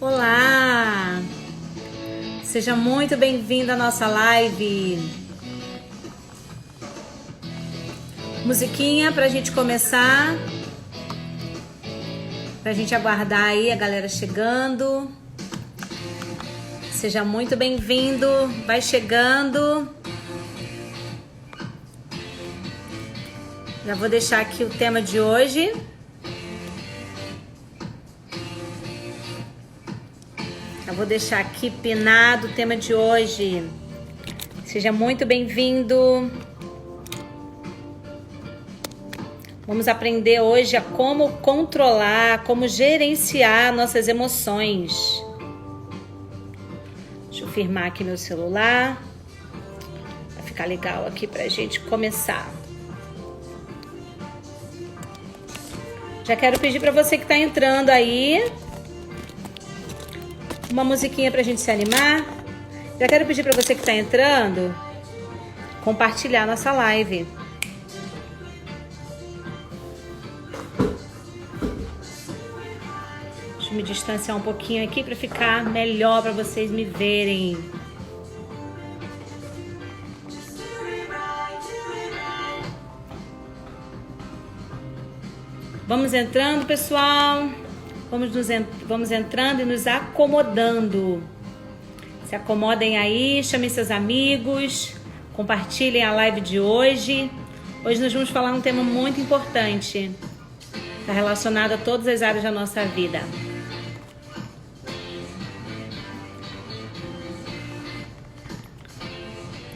Olá! Seja muito bem-vindo à nossa live. Musiquinha pra gente começar. Pra gente aguardar aí a galera chegando. Seja muito bem-vindo. Vai chegando. Já vou deixar aqui o tema de hoje. Já vou deixar aqui pinado o tema de hoje. Seja muito bem-vindo. Vamos aprender hoje a como controlar, como gerenciar nossas emoções. Deixa eu firmar aqui meu celular. Vai ficar legal aqui pra gente começar. Já quero pedir pra você que tá entrando aí uma musiquinha pra gente se animar. Já quero pedir pra você que tá entrando compartilhar nossa live. Deixa eu me distanciar um pouquinho aqui pra ficar melhor pra vocês me verem. Vamos entrando, pessoal. Vamos entrando e nos acomodando. Se acomodem aí, chamem seus amigos, compartilhem a live de hoje. Hoje nós vamos falar um tema muito importante. Está relacionado a todas as áreas da nossa vida.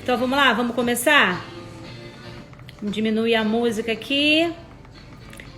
Então vamos lá, vamos começar? Vamos diminuir a música aqui.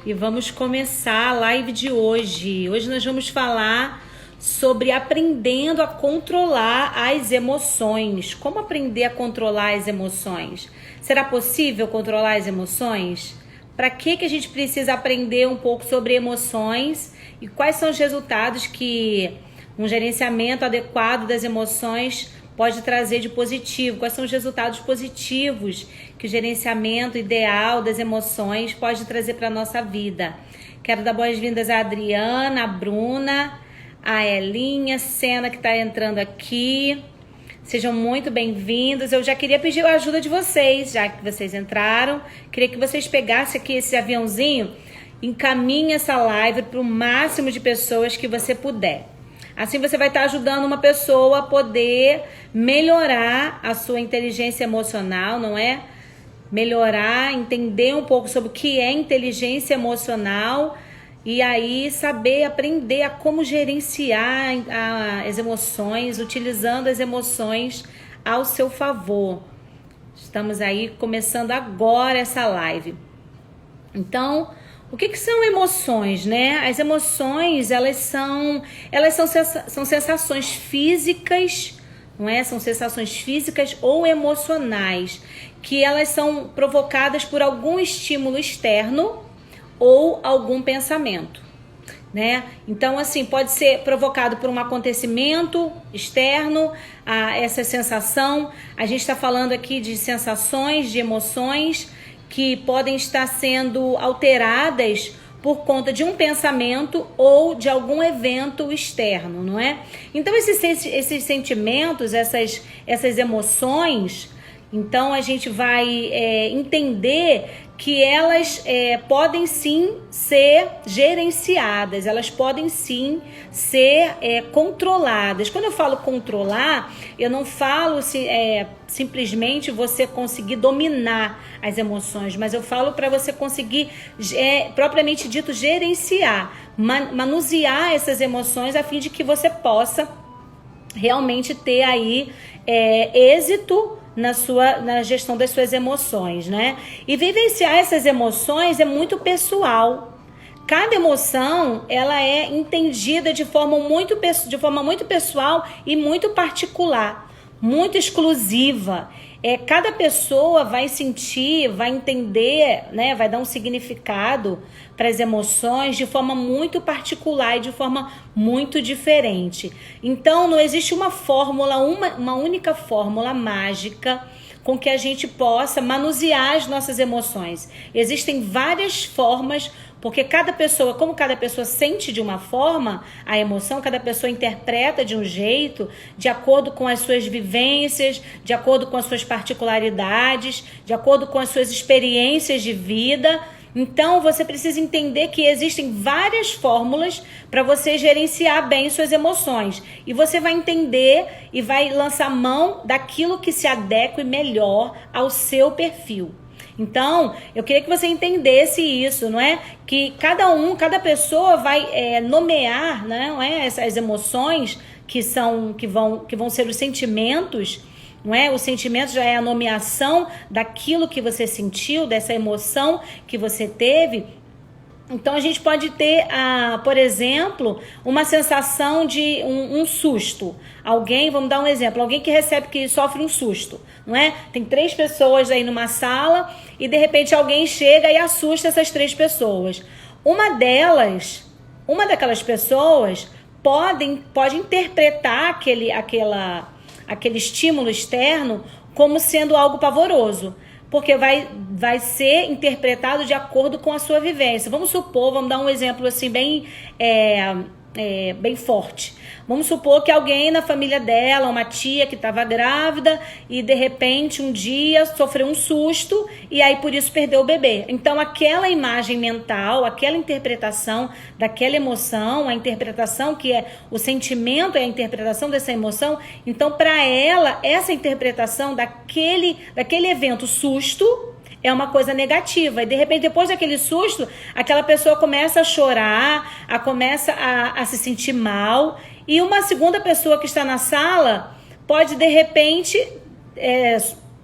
E vamos começar a live de hoje. Hoje nós vamos falar sobre aprendendo a controlar as emoções. Como aprender a controlar as emoções? Será possível controlar as emoções? Para que a gente precisa aprender um pouco sobre emoções? E quais são os resultados que um gerenciamento adequado das emoções pode trazer de positivo? Quais são os resultados positivos que o gerenciamento ideal das emoções pode trazer para a nossa vida? Quero dar boas-vindas à Adriana, à Bruna, à Elinha, Sena que está entrando aqui. Sejam muito bem-vindos. Eu já queria pedir a ajuda de vocês, já que vocês entraram. Queria que vocês pegassem aqui esse aviãozinho, encaminhem essa live para o máximo de pessoas que você puder. Assim você vai estar ajudando uma pessoa a poder melhorar a sua inteligência emocional, não é? Melhorar, entender um pouco sobre o que é inteligência emocional e aí saber, aprender a como gerenciar as emoções, utilizando as emoções ao seu favor. Estamos aí começando agora essa live. Então, o que são emoções, né? As emoções, elas são sensações físicas, não é? São sensações físicas ou emocionais, que elas são provocadas por algum estímulo externo ou algum pensamento, né? Então, assim, pode ser provocado por um acontecimento externo, essa sensação. A gente está falando aqui de sensações, de emoções que podem estar sendo alteradas por conta de um pensamento ou de algum evento externo, não é? Então, esses sentimentos, essas emoções, então a gente vai entender que elas podem sim ser gerenciadas, elas podem sim ser controladas. Quando eu falo controlar, eu não falo simplesmente você conseguir dominar as emoções, mas eu falo para você conseguir, propriamente dito, gerenciar, manusear essas emoções a fim de que você possa realmente ter aí êxito na gestão das suas emoções, né? E vivenciar essas emoções é muito pessoal. Cada emoção, ela é entendida de forma muito pessoal e muito particular, muito exclusiva. Cada pessoa vai sentir, vai entender, né? Vai dar um significado para as emoções de forma muito particular e de forma muito diferente. Então, não existe uma fórmula, uma única fórmula mágica com que a gente possa manusear as nossas emoções. Existem várias formas Porque como cada pessoa sente de uma forma a emoção, cada pessoa interpreta de um jeito, de acordo com as suas vivências, de acordo com as suas particularidades, de acordo com as suas experiências de vida. Então, você precisa entender que existem várias fórmulas para você gerenciar bem suas emoções. E você vai entender e vai lançar mão daquilo que se adeque melhor ao seu perfil. Então, eu queria que você entendesse isso, não é? Que cada pessoa vai nomear, não é? Essas emoções que vão ser os sentimentos. Não é? O sentimento já é a nomeação daquilo que você sentiu, dessa emoção que você teve. Então, a gente pode ter, por exemplo, uma sensação de um susto. Vamos dar um exemplo, alguém que sofre um susto, não é? Tem 3 pessoas aí numa sala e, de repente, alguém chega e assusta essas 3 pessoas. Uma daquelas pessoas pode interpretar aquele estímulo externo como sendo algo pavoroso, porque vai ser interpretado de acordo com a sua vivência. Vamos dar um exemplo assim bem forte. Vamos supor que alguém na família dela, uma tia que estava grávida e de repente um dia sofreu um susto e aí por isso perdeu o bebê. Então aquela imagem mental, aquela interpretação daquela emoção, a interpretação que é o sentimento, é a interpretação dessa emoção. Então para ela, essa interpretação daquele evento susto é uma coisa negativa. E de repente, depois daquele susto, aquela pessoa começa a chorar, começa a se sentir mal. E uma segunda pessoa que está na sala pode, de repente,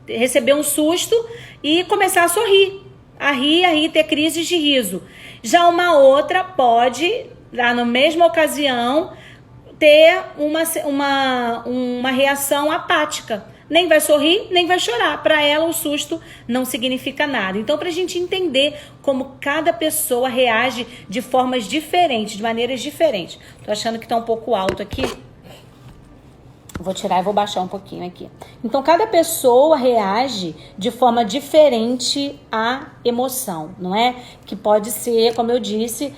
receber um susto e começar a sorrir. A rir, ter crises de riso. Já uma outra pode, lá na mesma ocasião, ter uma reação apática. Nem vai sorrir, nem vai chorar. Para ela, o susto não significa nada. Então, para a gente entender como cada pessoa reage de formas diferentes, de maneiras diferentes. Tô achando que tá um pouco alto aqui. Vou tirar e vou baixar um pouquinho aqui. Então, cada pessoa reage de forma diferente à emoção, não é? Que pode ser, como eu disse,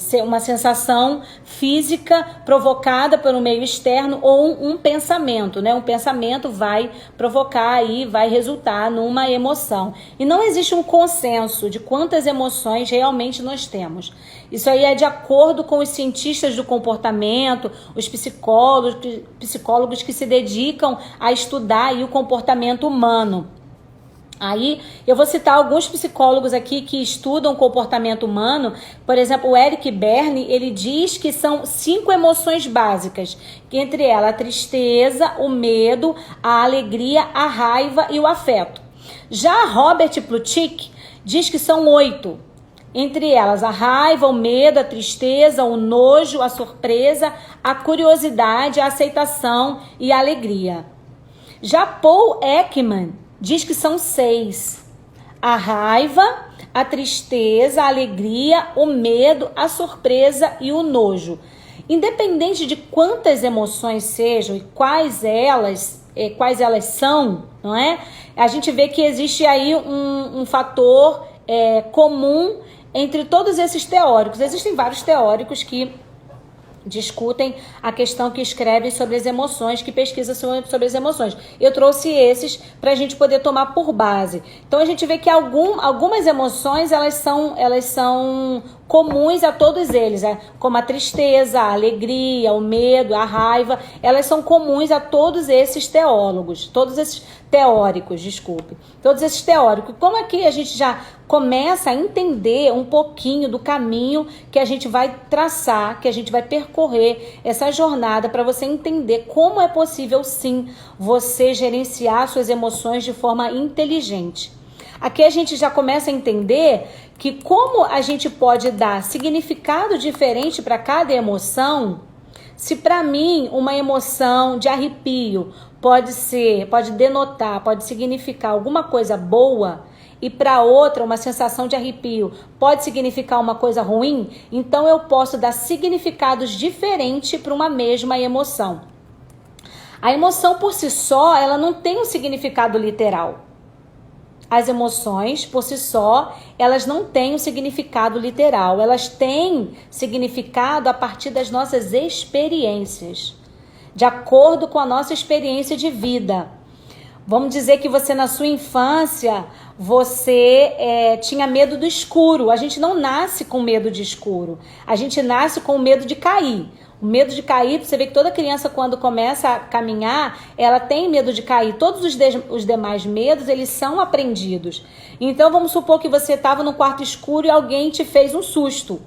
ser uma sensação física provocada pelo meio externo ou um pensamento, né? Um pensamento vai provocar e vai resultar numa emoção. E não existe um consenso de quantas emoções realmente nós temos. Isso aí é de acordo com os cientistas do comportamento, os psicólogos que se dedicam a estudar aí o comportamento humano. Aí, eu vou citar alguns psicólogos aqui que estudam o comportamento humano. Por exemplo, o Eric Berne, ele diz que são 5 emoções básicas, que entre elas a tristeza, o medo, a alegria, a raiva e o afeto. Já Robert Plutchik diz que são 8, entre elas a raiva, o medo, a tristeza, o nojo, a surpresa, a curiosidade, a aceitação e a alegria. Já Paul Ekman diz que são 6. A raiva, a tristeza, a alegria, o medo, a surpresa e o nojo. Independente de quantas emoções sejam e quais elas são, não é? A gente vê que existe aí um fator comum entre todos esses teóricos. Existem vários teóricos que discutem a questão, que escrevem sobre as emoções, que pesquisam sobre as emoções. Eu trouxe esses para a gente poder tomar por base. Então a gente vê que algumas emoções elas são comuns a todos eles, como a tristeza, a alegria, o medo, a raiva, elas são comuns a todos esses teóricos. Todos esses teóricos. Como é que a gente já começa a entender um pouquinho do caminho que a gente vai traçar, que a gente vai percorrer essa jornada para você entender como é possível, sim, você gerenciar suas emoções de forma inteligente. Aqui a gente já começa a entender que como a gente pode dar significado diferente para cada emoção. Se para mim uma emoção de arrepio pode denotar, pode significar alguma coisa boa, e para outra uma sensação de arrepio pode significar uma coisa ruim, então eu posso dar significados diferentes para uma mesma emoção. A emoção por si só, ela não tem um significado literal. as emoções, por si só, elas não têm um significado literal. Elas têm significado a partir das nossas experiências, de acordo com a nossa experiência de vida. Vamos dizer que você, na sua infância, você tinha medo do escuro. A gente não nasce com medo de escuro. A gente nasce com medo de cair. O medo de cair, você vê que toda criança, quando começa a caminhar, ela tem medo de cair. Todos os demais medos, eles são aprendidos. Então, vamos supor que você estava no quarto escuro e alguém te fez um susto.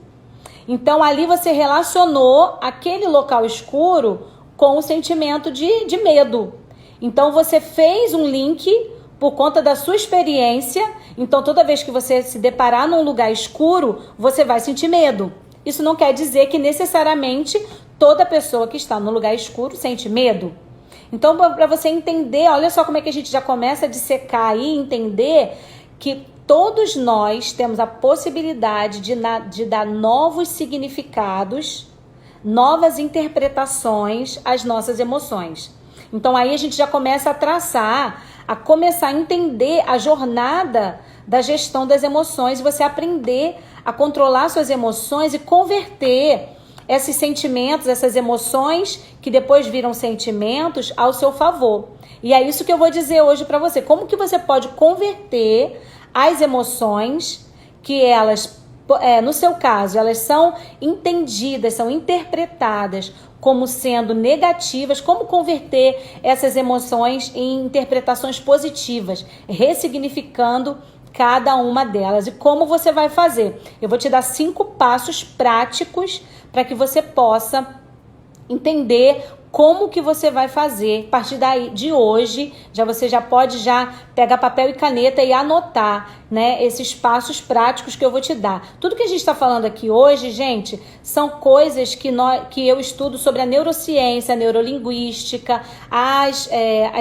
Então, ali você relacionou aquele local escuro com o sentimento de medo. Então, você fez um link por conta da sua experiência. Então, toda vez que você se deparar num lugar escuro, você vai sentir medo. Isso não quer dizer que necessariamente toda pessoa que está no lugar escuro sente medo. Então, para você entender, olha só como é que a gente já começa a dissecar aí, entender que todos nós temos a possibilidade de dar novos significados, novas interpretações às nossas emoções. Então, aí a gente já começa a traçar, a começar a entender a jornada da gestão das emoções, e você aprender a controlar suas emoções e converter esses sentimentos, essas emoções que depois viram sentimentos ao seu favor. E é isso que eu vou dizer hoje para você. Como que você pode converter as emoções que elas, no seu caso, elas são entendidas, são interpretadas como sendo negativas, como converter essas emoções em interpretações positivas, ressignificando cada uma delas. E como você vai fazer? Eu vou te dar 5 passos práticos para que você possa entender como que você vai fazer. A partir daí, de hoje, você já pode pegar papel e caneta e anotar, né, esses passos práticos que eu vou te dar. Tudo que a gente está falando aqui hoje, gente, são coisas que eu estudo sobre a neurociência, a neurolinguística, as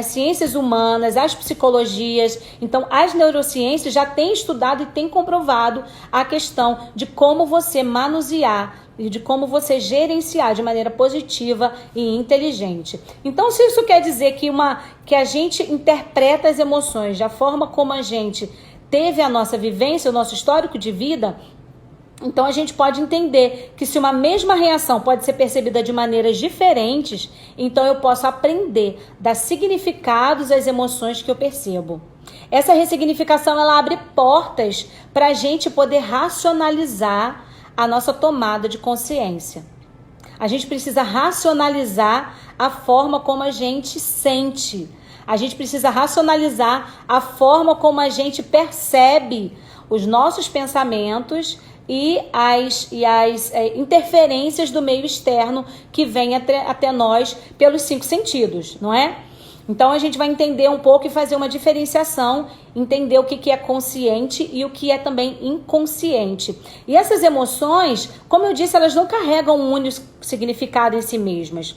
ciências humanas, as psicologias. Então, as neurociências já têm estudado e têm comprovado a questão de como você manusear e de como você gerenciar de maneira positiva e inteligente. Então, se isso quer dizer que a gente interpreta as emoções da forma como a gente teve a nossa vivência, o nosso histórico de vida, então a gente pode entender que se uma mesma reação pode ser percebida de maneiras diferentes, então eu posso aprender, dar significados às emoções que eu percebo. Essa ressignificação, ela abre portas para a gente poder racionalizar a nossa tomada de consciência. A gente precisa racionalizar a forma como a gente sente. A gente precisa racionalizar a forma como a gente percebe os nossos pensamentos e as interferências do meio externo que vem até nós pelos 5 sentidos, não é? Então, a gente vai entender um pouco e fazer uma diferenciação, entender o que é consciente e o que é também inconsciente. E essas emoções, como eu disse, elas não carregam um único significado em si mesmas.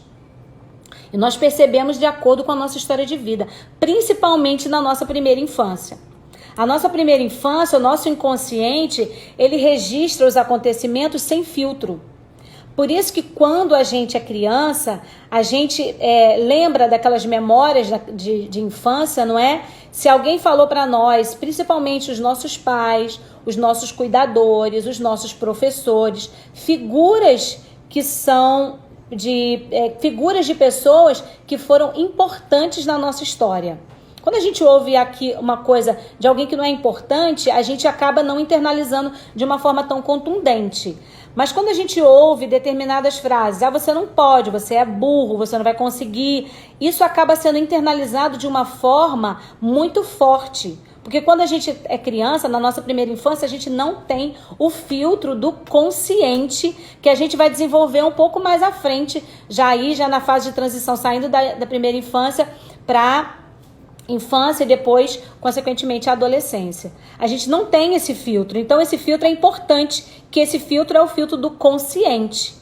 E nós percebemos de acordo com a nossa história de vida, principalmente na nossa primeira infância. A nossa primeira infância, o nosso inconsciente, ele registra os acontecimentos sem filtro. Por isso que quando a gente é criança, a gente lembra daquelas memórias de infância, não é? Se alguém falou para nós, principalmente os nossos pais, os nossos cuidadores, os nossos professores, figuras que são figuras de pessoas que foram importantes na nossa história. Quando a gente ouve aqui uma coisa de alguém que não é importante, a gente acaba não internalizando de uma forma tão contundente. Mas quando a gente ouve determinadas frases, você não pode, você é burro, você não vai conseguir, isso acaba sendo internalizado de uma forma muito forte. Porque quando a gente é criança, na nossa primeira infância, a gente não tem o filtro do consciente que a gente vai desenvolver um pouco mais à frente, já na fase de transição, saindo da primeira infância para infância e depois, consequentemente, a adolescência. A gente não tem esse filtro, então esse filtro é importante, que esse filtro é o filtro do consciente,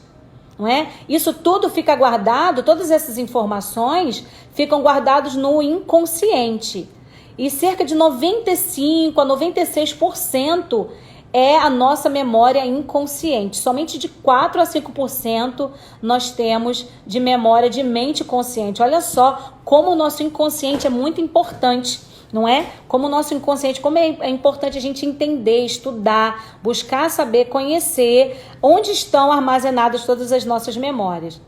não é? Isso tudo fica guardado, todas essas informações ficam guardadas no inconsciente. E cerca de 95% a 96% é a nossa memória inconsciente. Somente de 4% a 5% nós temos de memória de mente consciente. Olha só como o nosso inconsciente é muito importante não é? Como o nosso inconsciente, como é importante a gente entender, estudar, buscar saber, conhecer onde estão armazenadas todas as nossas memórias.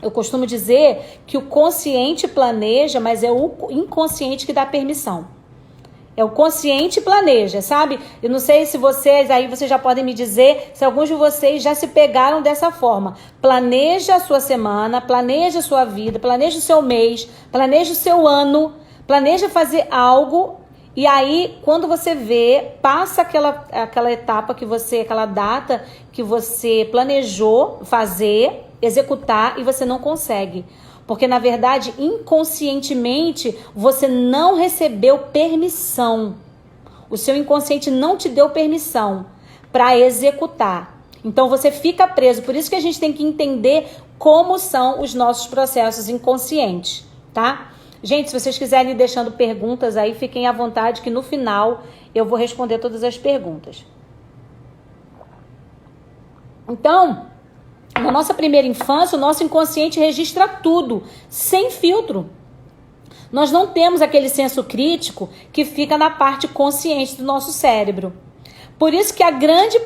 Eu costumo dizer que o consciente planeja, mas é o inconsciente que dá permissão. É o consciente planeja, sabe? Eu não sei se vocês já podem me dizer se alguns de vocês já se pegaram dessa forma. Planeja a sua semana, planeja a sua vida, planeja o seu mês, planeja o seu ano, planeja fazer algo e aí quando você vê, passa aquela etapa aquela data que você planejou fazer, executar e você não consegue. Porque, na verdade, inconscientemente, você não recebeu permissão. O seu inconsciente não te deu permissão para executar. Então, você fica preso. Por isso que a gente tem que entender como são os nossos processos inconscientes, tá? Gente, se vocês quiserem ir deixando perguntas aí, fiquem à vontade que no final eu vou responder todas as perguntas. Então, na nossa primeira infância, o nosso inconsciente registra tudo, sem filtro. Nós não temos aquele senso crítico que fica na parte consciente do nosso cérebro. Por isso que a grande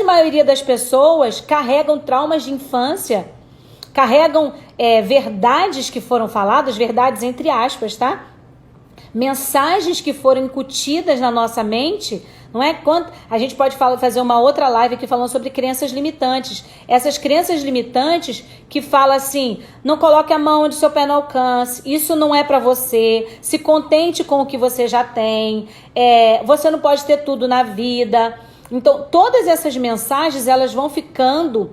maioria das pessoas carregam traumas de infância, carregam verdades que foram faladas, verdades entre aspas, tá? Mensagens que foram incutidas na nossa mente, não é? A gente pode fazer uma outra live aqui falando sobre crenças limitantes. Essas crenças limitantes que falam assim, não coloque a mão onde seu pé não alcance, isso não é para você, se contente com o que você já tem, você não pode ter tudo na vida. Então, todas essas mensagens, elas vão ficando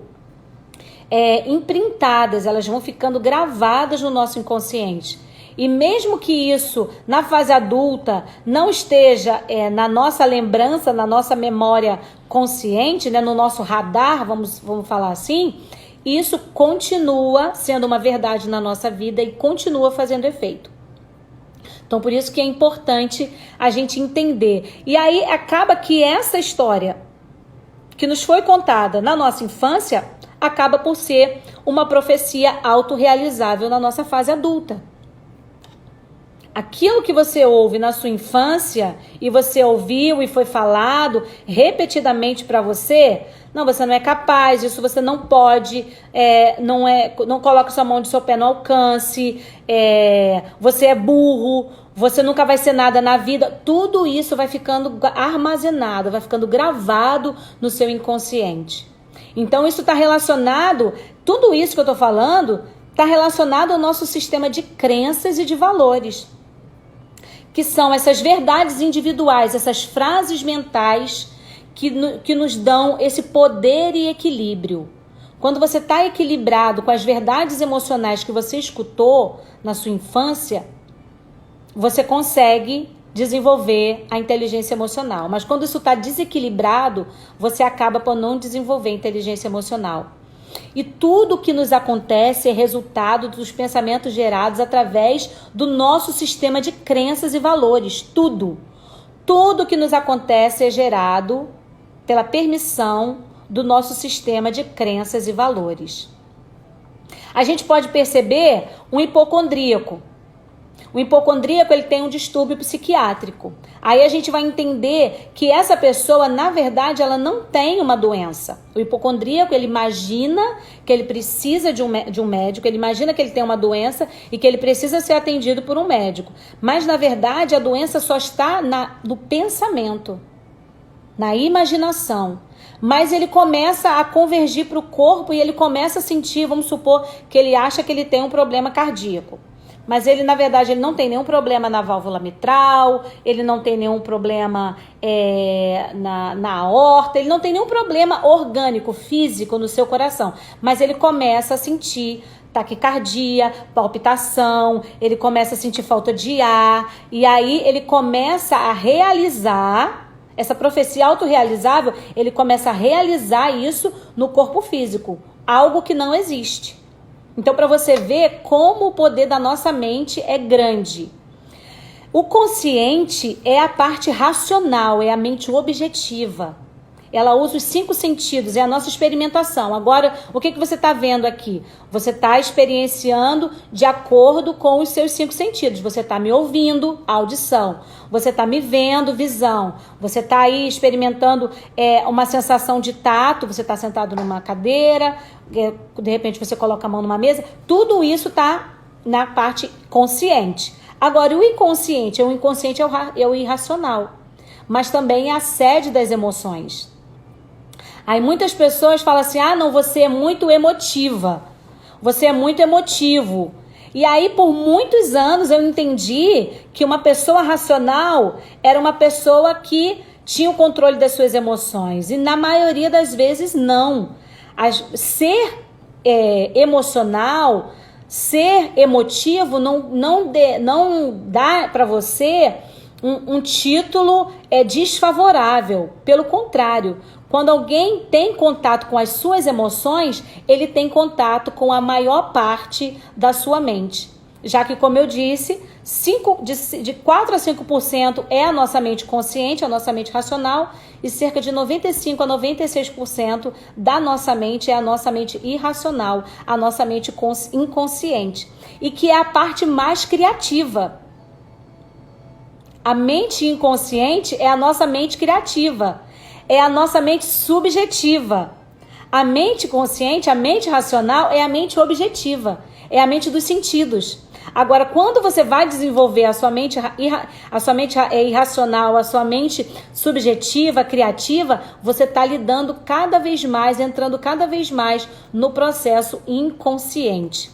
imprintadas, elas vão ficando gravadas no nosso inconsciente. E mesmo que isso, na fase adulta, não esteja na nossa lembrança, na nossa memória consciente, né, no nosso radar, vamos falar assim, isso continua sendo uma verdade na nossa vida e continua fazendo efeito. Então, por isso que é importante a gente entender. E aí, acaba que essa história que nos foi contada na nossa infância, acaba por ser uma profecia autorrealizável na nossa fase adulta. Aquilo que você ouve na sua infância e você ouviu e foi falado repetidamente para você, não, você não é capaz, isso você não pode, não coloque sua mão de seu pé no alcance, você é burro, você nunca vai ser nada na vida, tudo isso vai ficando armazenado, vai ficando gravado no seu inconsciente. Então isso está relacionado, tudo isso que eu estou falando, está relacionado ao nosso sistema de crenças e de valores, que são essas verdades individuais, essas frases mentais que nos dão esse poder e equilíbrio. Quando você está equilibrado com as verdades emocionais que você escutou na sua infância, você consegue desenvolver a inteligência emocional. Mas quando isso está desequilibrado, você acaba por não desenvolver a inteligência emocional. E tudo que nos acontece é resultado dos pensamentos gerados através do nosso sistema de crenças e valores. Tudo. Tudo que nos acontece é gerado pela permissão do nosso sistema de crenças e valores. A gente pode perceber um hipocondríaco. O hipocondríaco, ele tem um distúrbio psiquiátrico. Aí a gente vai entender que essa pessoa, na verdade, ela não tem uma doença. O hipocondríaco, ele imagina que ele precisa de um médico, ele imagina que ele tem uma doença e que ele precisa ser atendido por um médico. Mas, na verdade, a doença só está no pensamento, na imaginação. Mas ele começa a convergir para o corpo e ele começa a sentir, vamos supor, que ele acha que ele tem um problema cardíaco. Mas ele, na verdade, ele não tem nenhum problema na válvula mitral, ele não tem nenhum problema na aorta, ele não tem nenhum problema orgânico, físico no seu coração. Mas ele começa a sentir taquicardia, palpitação, ele começa a sentir falta de ar, e aí ele começa a realizar, essa profecia autorrealizável, ele começa a realizar isso no corpo físico, algo que não existe. Então, para você ver como o poder da nossa mente é grande. O consciente é a parte racional, é a mente objetiva. ela usa os 5 sentidos, é a nossa experimentação. Agora, o que você está vendo aqui? Você está experienciando de acordo com os seus 5 sentidos. Você está me ouvindo, audição. Você está me vendo, visão. Você está aí experimentando uma sensação de tato. Você está sentado numa cadeira, de repente você coloca a mão numa mesa. Tudo isso está na parte consciente. Agora, o inconsciente é o irracional, mas também é a sede das emoções. Aí muitas pessoas falam assim, não, você é muito emotiva, você é muito emotivo. E aí por muitos anos eu entendi que uma pessoa racional era uma pessoa que tinha o controle das suas emoções, e na maioria das vezes não. Ser emocional, ser emotivo não dá para você um título desfavorável. Pelo contrário, quando alguém tem contato com as suas emoções, ele tem contato com a maior parte da sua mente. Já que, como eu disse, de 4 a 5% é a nossa mente consciente, a nossa mente racional, e cerca de 95 a 96% da nossa mente é a nossa mente irracional, a nossa mente inconsciente, e que é a parte mais criativa. A mente inconsciente é a nossa mente criativa, é a nossa mente subjetiva. A mente consciente, a mente racional, é a mente objetiva, é a mente dos sentidos. Agora, quando você vai desenvolver a sua mente irracional, a sua mente subjetiva, criativa, você está lidando cada vez mais, entrando cada vez mais no processo inconsciente.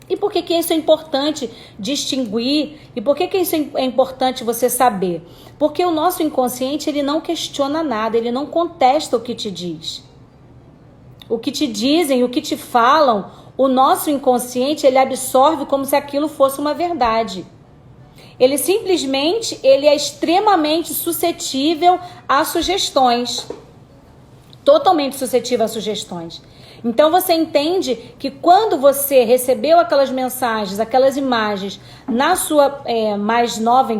E por que isso é importante distinguir? E por que isso é importante você saber? Porque o nosso inconsciente, ele não questiona nada, ele não contesta o que te diz. O que te dizem, o que te falam, o nosso inconsciente, ele absorve como se aquilo fosse uma verdade. Ele simplesmente, ele é extremamente suscetível a sugestões. Totalmente suscetível a sugestões. Então você entende que quando você recebeu aquelas mensagens, aquelas imagens na sua mais nova,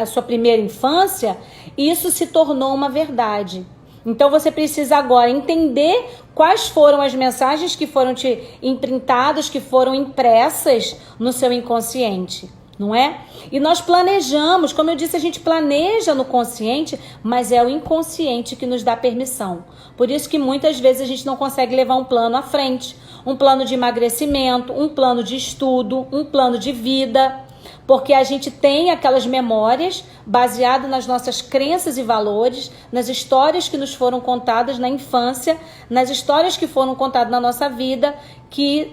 a sua primeira infância, isso se tornou uma verdade. Então você precisa agora entender quais foram as mensagens que foram te imprintadas, que foram impressas no seu inconsciente, não é? E nós planejamos, como eu disse, a gente planeja no consciente, mas é o inconsciente que nos dá permissão. Por isso que muitas vezes a gente não consegue levar um plano à frente, um plano de emagrecimento, um plano de estudo, um plano de vida, porque a gente tem aquelas memórias baseadas nas nossas crenças e valores, nas histórias que nos foram contadas na infância, nas histórias que foram contadas na nossa vida, que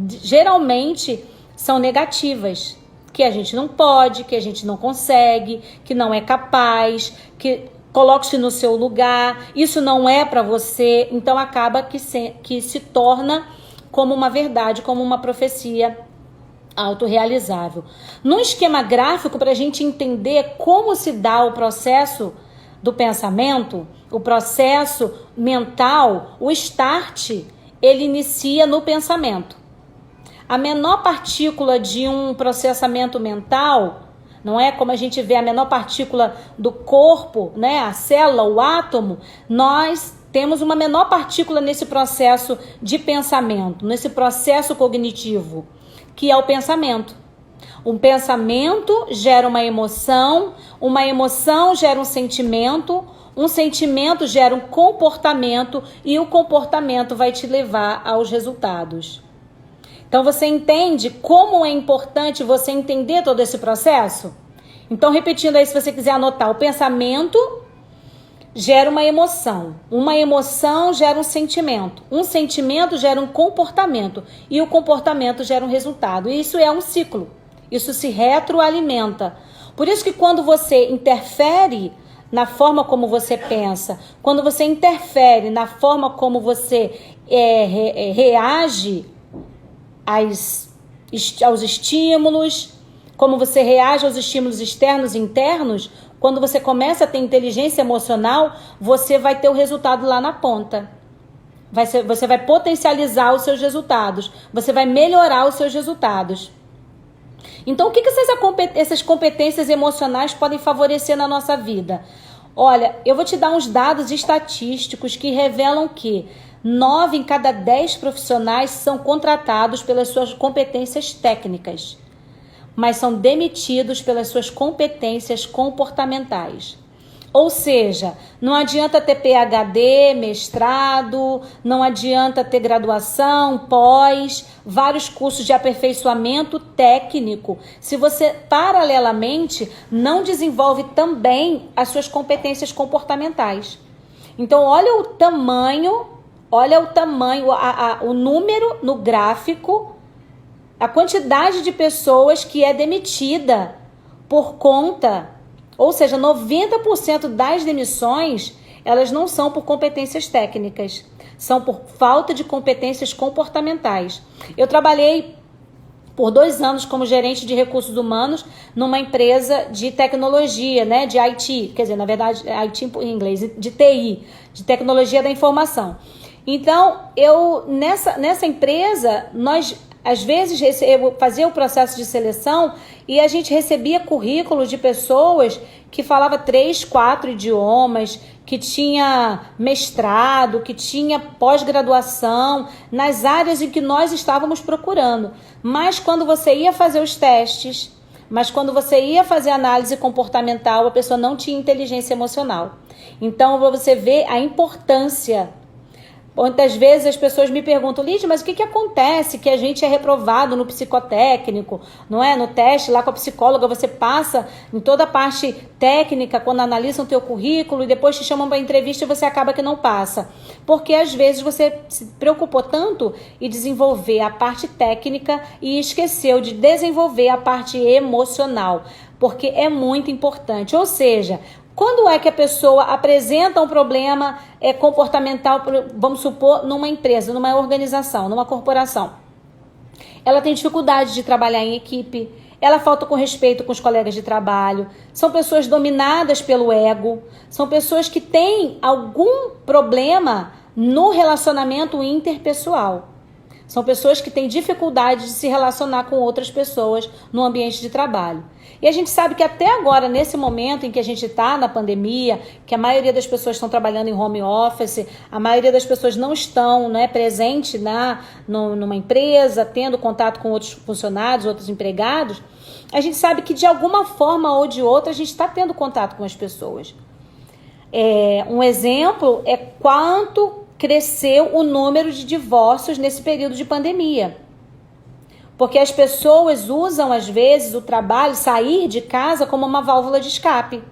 geralmente são negativas, que a gente não pode, que a gente não consegue, que não é capaz, que coloque-se no seu lugar, isso não é para você. Então acaba que se torna como uma verdade, como uma profecia autorrealizável. Num esquema gráfico, para a gente entender como se dá o processo do pensamento, o processo mental, o start, ele inicia no pensamento. A menor partícula de um processamento mental, não é? Como a gente vê a menor partícula do corpo, né? A célula, o átomo, nós temos uma menor partícula nesse processo de pensamento, nesse processo cognitivo, que é o pensamento. Um pensamento gera uma emoção gera um sentimento gera um comportamento e o comportamento vai te levar aos resultados. Então você entende como é importante você entender todo esse processo? Então, repetindo aí, se você quiser anotar, o pensamento gera uma emoção gera um sentimento gera um comportamento e o comportamento gera um resultado. E isso é um ciclo, isso se retroalimenta. Por isso que quando você interfere na forma como você pensa, quando você interfere na forma como você reage aos estímulos, como você reage aos estímulos externos e internos, quando você começa a ter inteligência emocional, você vai ter o resultado lá na ponta. Você vai potencializar os seus resultados, você vai melhorar os seus resultados. Então, o que essas competências emocionais podem favorecer na nossa vida? Olha, eu vou te dar uns dados estatísticos que revelam que 9 em cada 10 profissionais são contratados pelas suas competências técnicas, mas são demitidos pelas suas competências comportamentais. Ou seja, não adianta ter PhD, mestrado, não adianta ter graduação, pós, vários cursos de aperfeiçoamento técnico, se você, paralelamente, não desenvolve também as suas competências comportamentais. Então, olha o tamanho, o número no gráfico, a quantidade de pessoas que é demitida por conta. Ou seja, 90% das demissões, elas não são por competências técnicas, são por falta de competências comportamentais. Eu trabalhei por 2 anos como gerente de recursos humanos numa empresa de tecnologia, né, de IT, quer dizer, na verdade, IT em inglês, de TI, de tecnologia da informação. Então, nessa empresa, nós às vezes eu fazia o processo de seleção e a gente recebia currículos de pessoas que falavam 3, 4 idiomas, que tinha mestrado, que tinha pós-graduação nas áreas em que nós estávamos procurando. Mas quando você ia fazer os testes, quando você ia fazer análise comportamental, a pessoa não tinha inteligência emocional. Então, você vê a importância. Muitas vezes as pessoas me perguntam, Lídia, mas o que acontece que a gente é reprovado no psicotécnico, não é? No teste lá com a psicóloga, você passa em toda a parte técnica quando analisam o teu currículo e depois te chamam para entrevista e você acaba que não passa. Porque às vezes você se preocupou tanto em desenvolver a parte técnica e esqueceu de desenvolver a parte emocional, porque é muito importante. Ou seja, quando é que a pessoa apresenta um problema comportamental, vamos supor, numa empresa, numa organização, numa corporação? Ela tem dificuldade de trabalhar em equipe, ela falta com respeito com os colegas de trabalho, são pessoas dominadas pelo ego, são pessoas que têm algum problema no relacionamento interpessoal. São pessoas que têm dificuldade de se relacionar com outras pessoas no ambiente de trabalho. E a gente sabe que até agora, nesse momento em que a gente está na pandemia, que a maioria das pessoas estão trabalhando em home office, a maioria das pessoas não estão presente numa empresa, tendo contato com outros funcionários, outros empregados, a gente sabe que de alguma forma ou de outra a gente está tendo contato com as pessoas. Um exemplo é quanto cresceu o número de divórcios nesse período de pandemia. Porque as pessoas usam, às vezes, o trabalho, sair de casa como uma válvula de escape.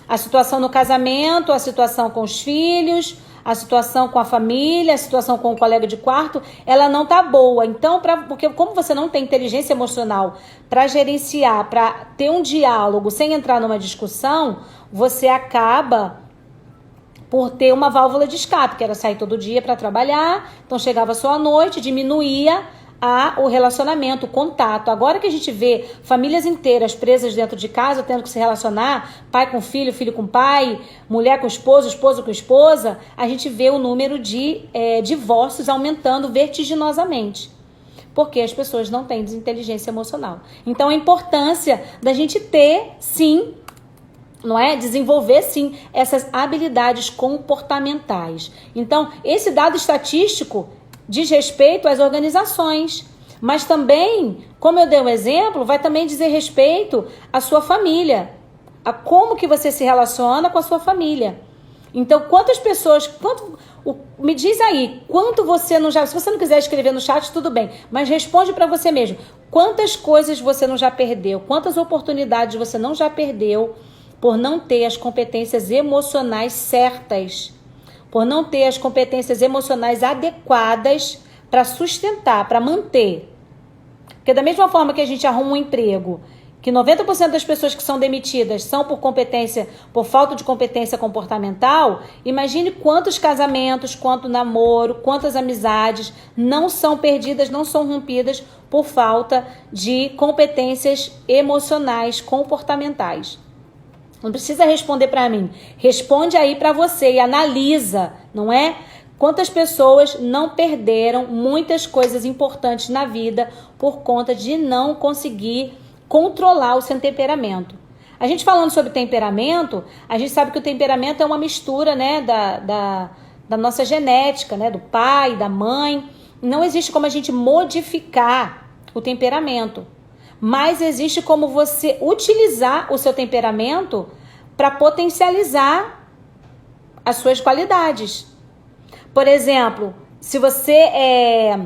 A situação no casamento, a situação com os filhos, a situação com a família, a situação com o colega de quarto, ela não tá boa. Então, porque como você não tem inteligência emocional para gerenciar, para ter um diálogo sem entrar numa discussão, você acaba por ter uma válvula de escape, que era sair todo dia para trabalhar, então chegava só à noite, diminuía o relacionamento, o contato. Agora que a gente vê famílias inteiras presas dentro de casa, tendo que se relacionar, pai com filho, filho com pai, mulher com esposo, esposa com esposa, a gente vê o número de divórcios aumentando vertiginosamente. Porque as pessoas não têm inteligência emocional. Então, a importância da gente ter, sim, desenvolver, sim, essas habilidades comportamentais. Então, esse dado estatístico diz respeito às organizações, mas também, como eu dei um exemplo, vai também dizer respeito à sua família, a como que você se relaciona com a sua família. Então, quantas pessoas, me diz aí, quanto você não já, se você não quiser escrever no chat, tudo bem, mas responde para você mesmo, quantas coisas você não já perdeu, quantas oportunidades você não já perdeu por não ter as competências emocionais certas, por não ter as competências emocionais adequadas para sustentar, para manter. Porque da mesma forma que a gente arruma um emprego, que 90% das pessoas que são demitidas são por falta de competência comportamental, imagine quantos casamentos, quanto namoro, quantas amizades não são perdidas, não são rompidas por falta de competências emocionais, comportamentais. Não precisa responder para mim. Responde aí para você e analisa, não é? Quantas pessoas não perderam muitas coisas importantes na vida por conta de não conseguir controlar o seu temperamento. A gente falando sobre temperamento, a gente sabe que o temperamento é uma mistura, né, da nossa genética, né, do pai, da mãe. Não existe como a gente modificar o temperamento, mas existe como você utilizar o seu temperamento para potencializar as suas qualidades. Por exemplo, se você é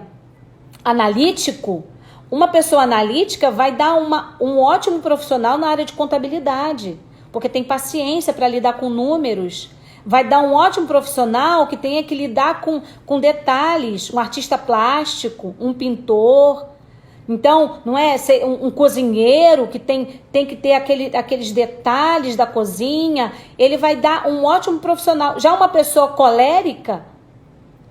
analítico, uma pessoa analítica vai dar um ótimo profissional na área de contabilidade, porque tem paciência para lidar com números. Vai dar um ótimo profissional que tenha que lidar com detalhes, um artista plástico, um pintor. Então, não é um cozinheiro que tem que ter aqueles detalhes da cozinha. Ele vai dar um ótimo profissional. Já uma pessoa colérica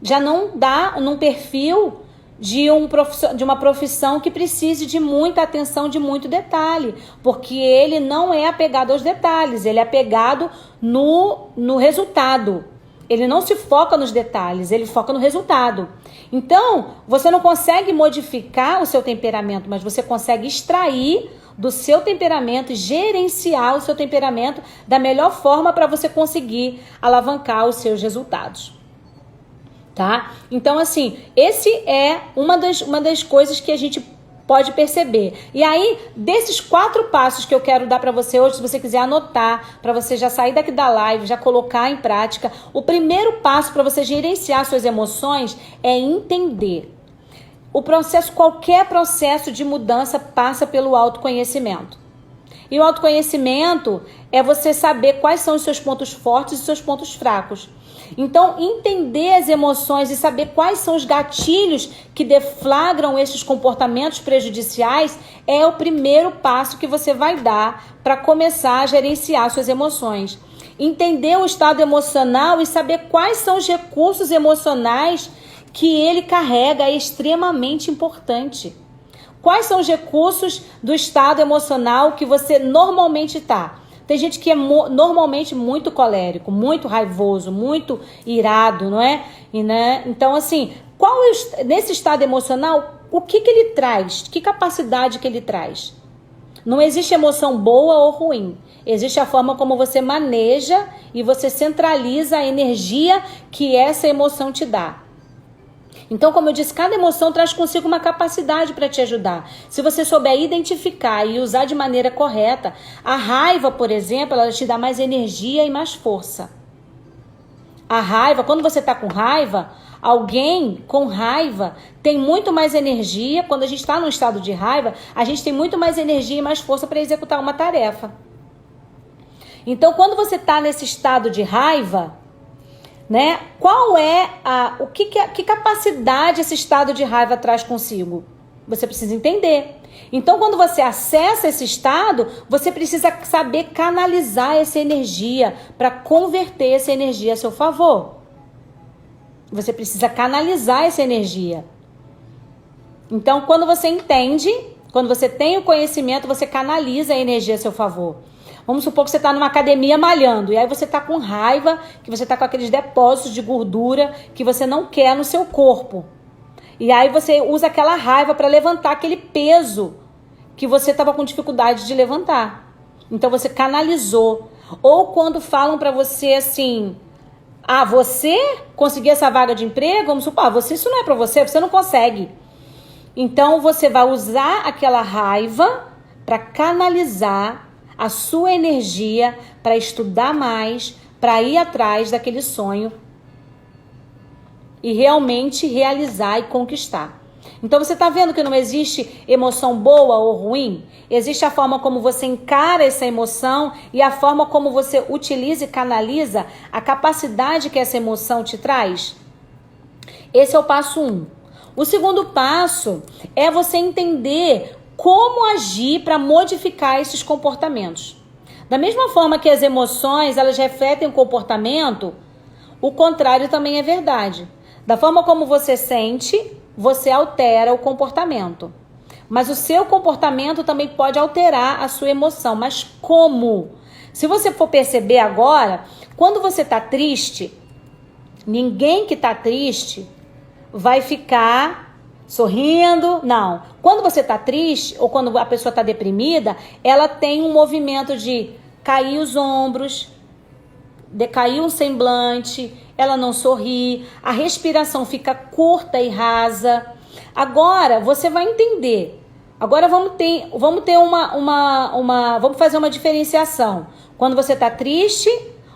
já não dá num perfil de uma profissão que precise de muita atenção, de muito detalhe, porque ele não é apegado aos detalhes, ele é apegado no resultado. Ele não se foca nos detalhes, ele foca no resultado. Então, você não consegue modificar o seu temperamento, mas você consegue extrair do seu temperamento e gerenciar o seu temperamento da melhor forma para você conseguir alavancar os seus resultados. Tá? Então, assim, esse é uma das coisas que a gente pode perceber. E aí, desses 4 passos que eu quero dar para você hoje, se você quiser anotar, para você já sair daqui da live, já colocar em prática, o primeiro passo para você gerenciar suas emoções é entender. Qualquer processo de mudança passa pelo autoconhecimento. E o autoconhecimento é você saber quais são os seus pontos fortes e os seus pontos fracos. Então, entender as emoções e saber quais são os gatilhos que deflagram esses comportamentos prejudiciais é o primeiro passo que você vai dar para começar a gerenciar suas emoções. Entender o estado emocional e saber quais são os recursos emocionais que ele carrega é extremamente importante. Quais são os recursos do estado emocional que você normalmente está? Tem gente que é normalmente muito colérico, muito raivoso, muito irado, não é? Então, assim, nesse estado emocional, o que ele traz? Que capacidade que ele traz? Não existe emoção boa ou ruim. Existe a forma como você maneja e você centraliza a energia que essa emoção te dá. Então, como eu disse, cada emoção traz consigo uma capacidade para te ajudar. Se você souber identificar e usar de maneira correta, a raiva, por exemplo, ela te dá mais energia e mais força. A raiva, quando você está com raiva, alguém com raiva tem muito mais energia. Quando a gente está num estado de raiva, a gente tem muito mais energia e mais força para executar uma tarefa. Então, quando você está nesse estado de raiva, né? Qual é que capacidade esse estado de raiva traz consigo? Você precisa entender. Então, quando você acessa esse estado, você precisa saber canalizar essa energia para converter essa energia a seu favor. Você precisa canalizar essa energia. Então, quando você entende, quando você tem o conhecimento, você canaliza a energia a seu favor. Vamos supor que você está numa academia malhando e aí você está com raiva, que você está com aqueles depósitos de gordura que você não quer no seu corpo. E aí você usa aquela raiva para levantar aquele peso que você estava com dificuldade de levantar. Então você canalizou. Ou quando falam para você assim, você conseguiu essa vaga de emprego, vamos supor, isso não é para você, você não consegue. Então você vai usar aquela raiva para canalizar a sua energia para estudar mais, para ir atrás daquele sonho e realmente realizar e conquistar. Então você está vendo que não existe emoção boa ou ruim? Existe a forma como você encara essa emoção e a forma como você utiliza e canaliza a capacidade que essa emoção te traz. Esse é o passo 1. O segundo passo é você entender como agir para modificar esses comportamentos. Da mesma forma que as emoções, elas refletem o comportamento, o contrário também é verdade. Da forma como você sente, você altera o comportamento. Mas o seu comportamento também pode alterar a sua emoção. Mas como? Se você for perceber agora, quando você está triste, ninguém que está triste vai ficar sorrindo, não. Quando você está triste ou quando a pessoa está deprimida, ela tem um movimento de cair os ombros, decair o semblante, ela não sorri, a respiração fica curta e rasa. Agora você vai entender. Agora vamos fazer uma diferenciação. Quando você está triste,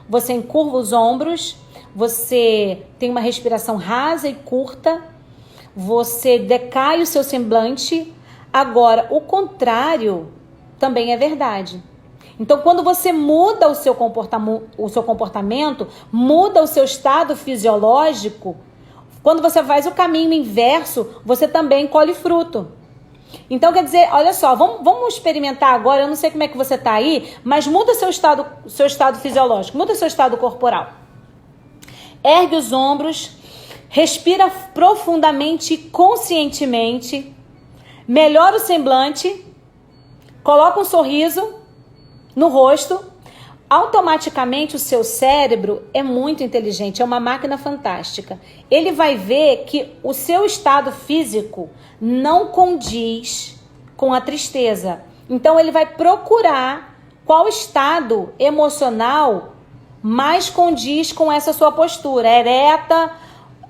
você encurva os ombros, você tem uma respiração rasa e curta, você decai o seu semblante. Agora, o contrário também é verdade. Então, quando você muda o seu comportamento, muda o seu estado fisiológico, quando você faz o caminho inverso, você também colhe fruto. Então, quer dizer, olha só, vamos experimentar agora, eu não sei como é que você está aí, mas muda seu estado fisiológico, muda seu estado corporal. Ergue os ombros, respira profundamente e conscientemente, melhora o semblante, coloca um sorriso no rosto. Automaticamente o seu cérebro é muito inteligente, é uma máquina fantástica. Ele vai ver que o seu estado físico não condiz com a tristeza. Então ele vai procurar qual estado emocional mais condiz com essa sua postura ereta,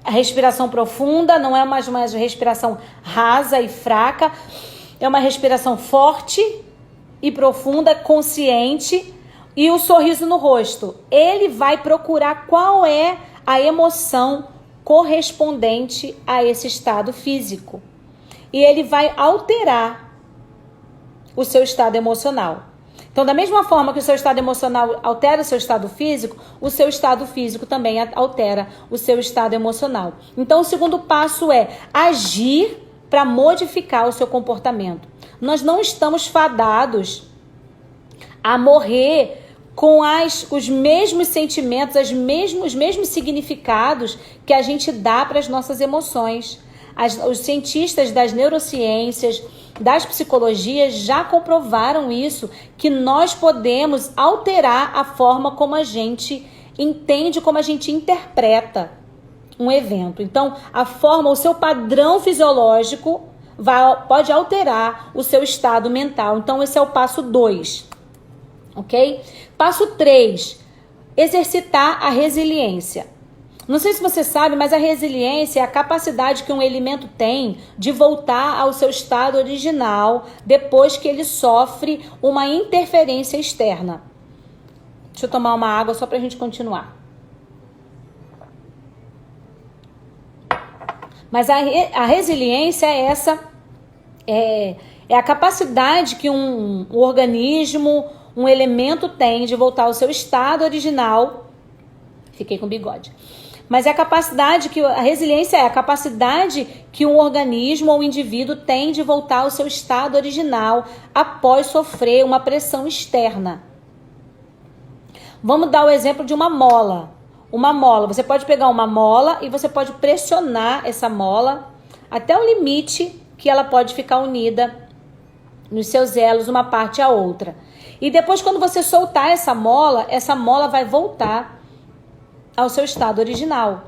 a respiração profunda, não é mais uma respiração rasa e fraca, é uma respiração forte e profunda, consciente, e o sorriso no rosto. Ele vai procurar qual é a emoção correspondente a esse estado físico. E ele vai alterar o seu estado emocional. Então, da mesma forma que o seu estado emocional altera o seu estado físico, o seu estado físico também altera o seu estado emocional. Então, o segundo passo é agir para modificar o seu comportamento. Nós não estamos fadados a morrer com os mesmos sentimentos, os mesmos significados que a gente dá para as nossas emoções. Os cientistas das neurociências, das psicologias já comprovaram isso, que nós podemos alterar a forma como a gente entende, como a gente interpreta um evento. Então, o seu padrão fisiológico pode alterar o seu estado mental. Então, esse é o passo 2. Ok? Passo 3, exercitar a resiliência. Não sei se você sabe, mas a resiliência é a capacidade que um elemento tem de voltar ao seu estado original depois que ele sofre uma interferência externa. Deixa eu tomar uma água só para a gente continuar. Mas a resiliência é a capacidade que um organismo, um elemento tem de voltar ao seu estado original. Fiquei com bigode. Mas a resiliência é a capacidade que um organismo ou um indivíduo tem de voltar ao seu estado original após sofrer uma pressão externa. Vamos dar o exemplo de uma mola. Uma mola, você pode pegar uma mola e você pode pressionar essa mola até o limite que ela pode ficar unida nos seus elos, uma parte à outra. E depois, quando você soltar essa mola vai voltar ao seu estado original.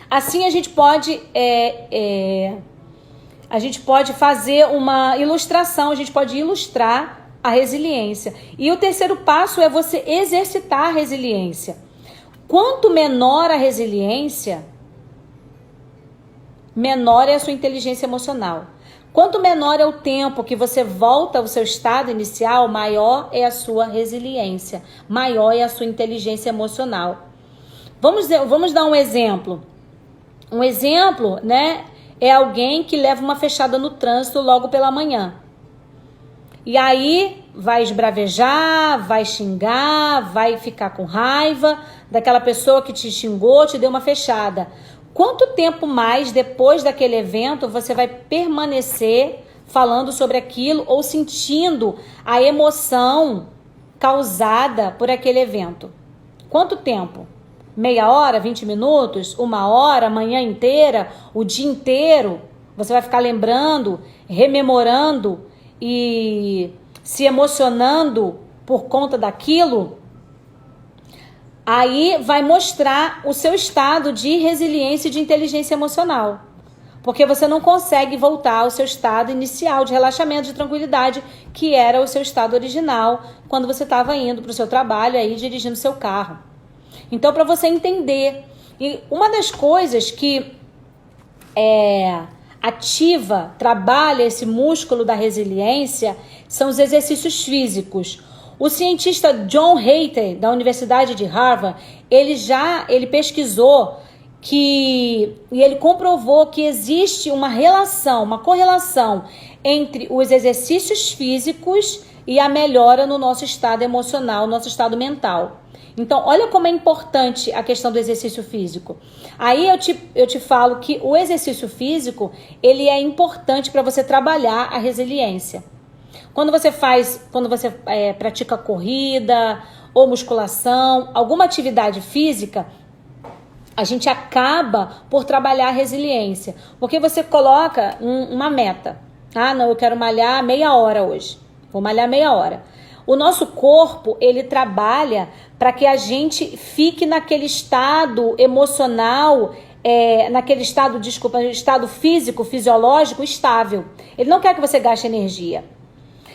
Assim, a gente pode fazer uma ilustração, a gente pode ilustrar a resiliência. E o terceiro passo é você exercitar a resiliência. Quanto menor a resiliência, menor é a sua inteligência emocional. Quanto menor é o tempo que você volta ao seu estado inicial, maior é a sua resiliência, maior é a sua inteligência emocional. Vamos dar um exemplo. Um exemplo, né, é alguém que leva uma fechada no trânsito logo pela manhã. E aí vai esbravejar, vai xingar, vai ficar com raiva daquela pessoa que te xingou, te deu uma fechada. Quanto tempo mais depois daquele evento você vai permanecer falando sobre aquilo ou sentindo a emoção causada por aquele evento? Quanto tempo? Meia hora, 20 minutos, 1 hora, a manhã inteira, o dia inteiro? Você vai ficar lembrando, rememorando e se emocionando por conta daquilo? Aí vai mostrar o seu estado de resiliência e de inteligência emocional. Porque você não consegue voltar ao seu estado inicial de relaxamento, de tranquilidade, que era o seu estado original, quando você estava indo para o seu trabalho, aí dirigindo seu carro. Então, para você entender, e uma das coisas que ativa, trabalha esse músculo da resiliência, são os exercícios físicos. O cientista John Hattie, da Universidade de Harvard, ele pesquisou e ele comprovou que existe uma relação, uma correlação entre os exercícios físicos e a melhora no nosso estado emocional, nosso estado mental. Então, olha como é importante a questão do exercício físico. Aí eu te falo que o exercício físico, ele é importante para você trabalhar a resiliência. Quando você pratica corrida ou musculação, alguma atividade física, a gente acaba por trabalhar a resiliência. Porque você coloca uma meta. Ah, não, eu quero malhar meia hora hoje. Vou malhar meia hora. O nosso corpo, ele trabalha para que a gente fique naquele estado emocional, estado físico, fisiológico estável. Ele não quer que você gaste energia.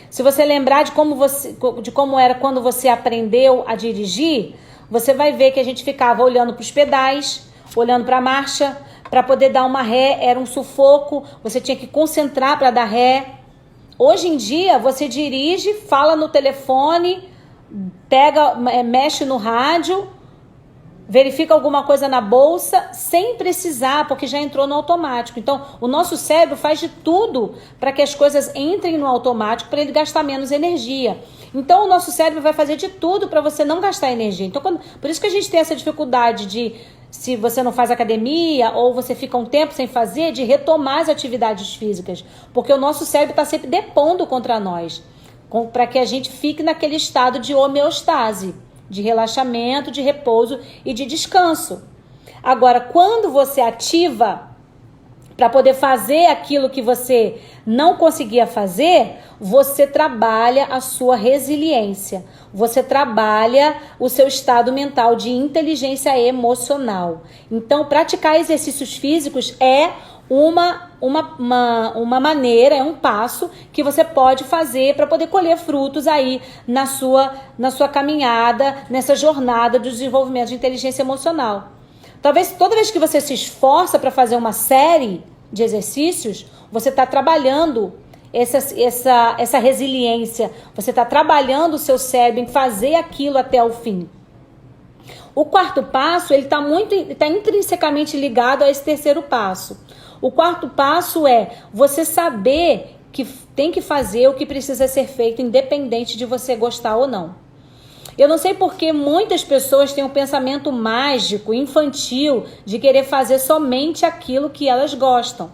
Se você lembrar de como era quando você aprendeu a dirigir, você vai ver que a gente ficava olhando para os pedais, olhando para a marcha, para poder dar uma ré, era um sufoco, você tinha que concentrar para dar ré. Hoje em dia, você dirige, fala no telefone, mexe no rádio, verifica alguma coisa na bolsa, sem precisar, porque já entrou no automático. Então, o nosso cérebro faz de tudo para que as coisas entrem no automático, para ele gastar menos energia. Então, o nosso cérebro vai fazer de tudo para você não gastar energia. Então, por isso que a gente tem essa dificuldade de, se você não faz academia ou você fica um tempo sem fazer, de retomar as atividades físicas. Porque o nosso cérebro está sempre depondo contra nós, para que a gente fique naquele estado de homeostase, de relaxamento, de repouso e de descanso. Agora, quando você ativa para poder fazer aquilo que você não conseguia fazer, você trabalha a sua resiliência, você trabalha o seu estado mental de inteligência emocional. Então, praticar exercícios físicos é uma maneira, é um passo que você pode fazer para poder colher frutos aí na sua caminhada, nessa jornada do desenvolvimento de inteligência emocional. Talvez toda vez que você se esforça para fazer uma série de exercícios, você está trabalhando essa resiliência, você está trabalhando o seu cérebro em fazer aquilo até o fim. O quarto passo, ele está intrinsecamente ligado a esse terceiro passo. O quarto passo é você saber que tem que fazer o que precisa ser feito, independente de você gostar ou não. Eu não sei porque muitas pessoas têm um pensamento mágico, infantil, de querer fazer somente aquilo que elas gostam.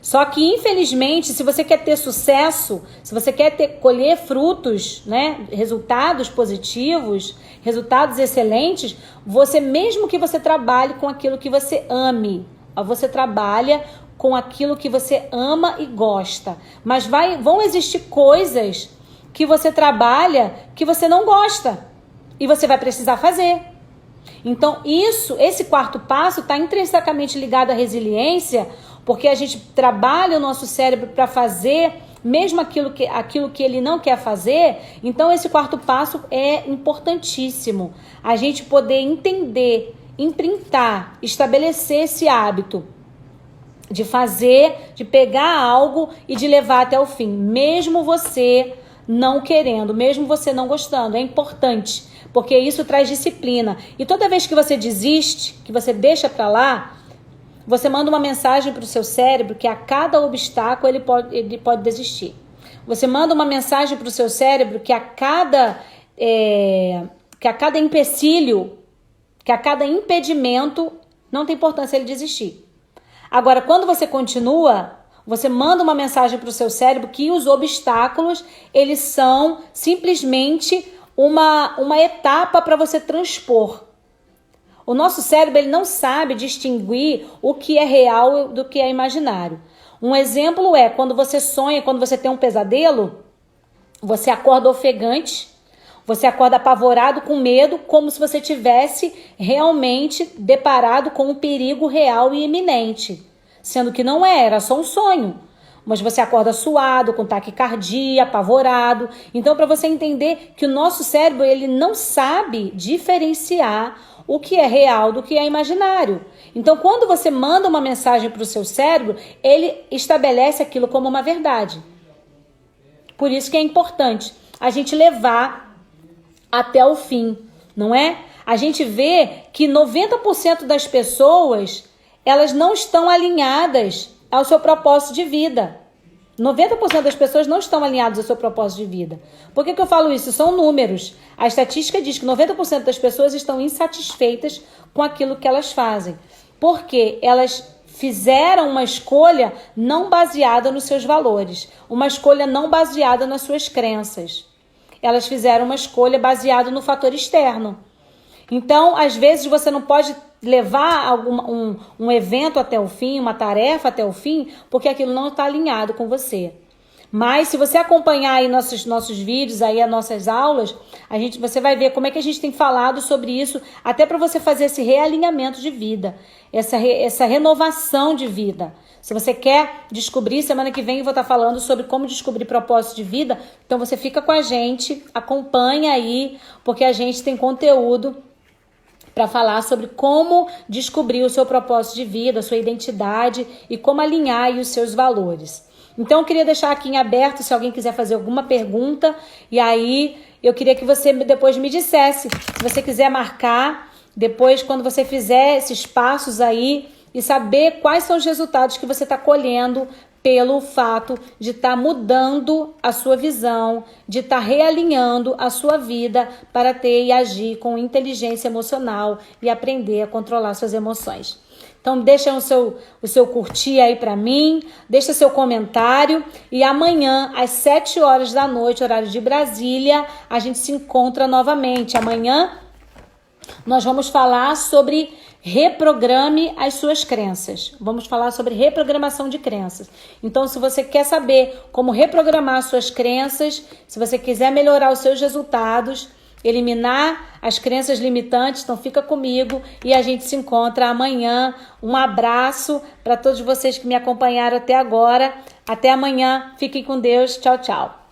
Só que, infelizmente, se você quer ter sucesso, se você quer colher frutos, né, resultados positivos, resultados excelentes, mesmo que você trabalhe com aquilo que você ame, você trabalha com aquilo que você ama e gosta. Mas vão existir coisas que você trabalha que você não gosta e você vai precisar fazer. Então, esse quarto passo está intrinsecamente ligado à resiliência, porque a gente trabalha o nosso cérebro para fazer mesmo aquilo que ele não quer fazer. Então, esse quarto passo é importantíssimo. A gente poder entender, imprintar, estabelecer esse hábito de fazer, de pegar algo e de levar até o fim, mesmo você não querendo, mesmo você não gostando. É importante, porque isso traz disciplina. E toda vez que você desiste, que você deixa para lá, você manda uma mensagem para o seu cérebro que a cada obstáculo ele pode desistir. Você manda uma mensagem para o seu cérebro que a cada empecilho, que a cada impedimento, não tem importância ele desistir. Agora, quando você continua, você manda uma mensagem para o seu cérebro que os obstáculos, eles são simplesmente uma etapa para você transpor. O nosso cérebro, ele não sabe distinguir o que é real do que é imaginário. Um exemplo é quando você sonha, quando você tem um pesadelo, você acorda ofegante, você acorda apavorado, com medo, como se você tivesse realmente deparado com um perigo real e iminente. sendo que não era só um sonho. Mas você acorda suado, com taquicardia, apavorado. Então, para você entender que o nosso cérebro, ele não sabe diferenciar o que é real do que é imaginário. Então, quando você manda uma mensagem para o seu cérebro, ele estabelece aquilo como uma verdade. Por isso que é importante a gente levar até o fim, não é? A gente vê que 90% das pessoas, elas não estão alinhadas ao seu propósito de vida. 90% das pessoas não estão alinhadas ao seu propósito de vida. Por que eu falo isso? São números. A estatística diz que 90% das pessoas estão insatisfeitas com aquilo que elas fazem. Porque elas fizeram uma escolha não baseada nos seus valores. Uma escolha não baseada nas suas crenças. Elas fizeram uma escolha baseada no fator externo. Então, às vezes, você não pode levar um evento até o fim, uma tarefa até o fim, porque aquilo não está alinhado com você. Mas, se você acompanhar aí nossos vídeos, aí as nossas aulas, você vai ver como é que a gente tem falado sobre isso, até para você fazer esse realinhamento de vida, essa renovação de vida. Se você quer descobrir, semana que vem eu vou estar falando sobre como descobrir propósito de vida, então você fica com a gente, acompanha aí, porque a gente tem conteúdo para falar sobre como descobrir o seu propósito de vida, a sua identidade e como alinhar aí os seus valores. Então, eu queria deixar aqui em aberto, se alguém quiser fazer alguma pergunta, e aí eu queria que você depois me dissesse, se você quiser marcar, depois quando você fizer esses passos aí, e saber quais são os resultados que você está colhendo pelo fato de estar mudando a sua visão, de estar realinhando a sua vida para ter e agir com inteligência emocional e aprender a controlar suas emoções. Então deixa o seu curtir aí para mim, deixa seu comentário e amanhã às 7 horas da noite, horário de Brasília, a gente se encontra novamente. Amanhã nós vamos falar sobre reprograme as suas crenças. Vamos falar sobre reprogramação de crenças. Então, se você quer saber como reprogramar as suas crenças, se você quiser melhorar os seus resultados, eliminar as crenças limitantes, então fica comigo e a gente se encontra amanhã. Um abraço para todos vocês que me acompanharam até agora. Até amanhã. Fiquem com Deus. Tchau, tchau.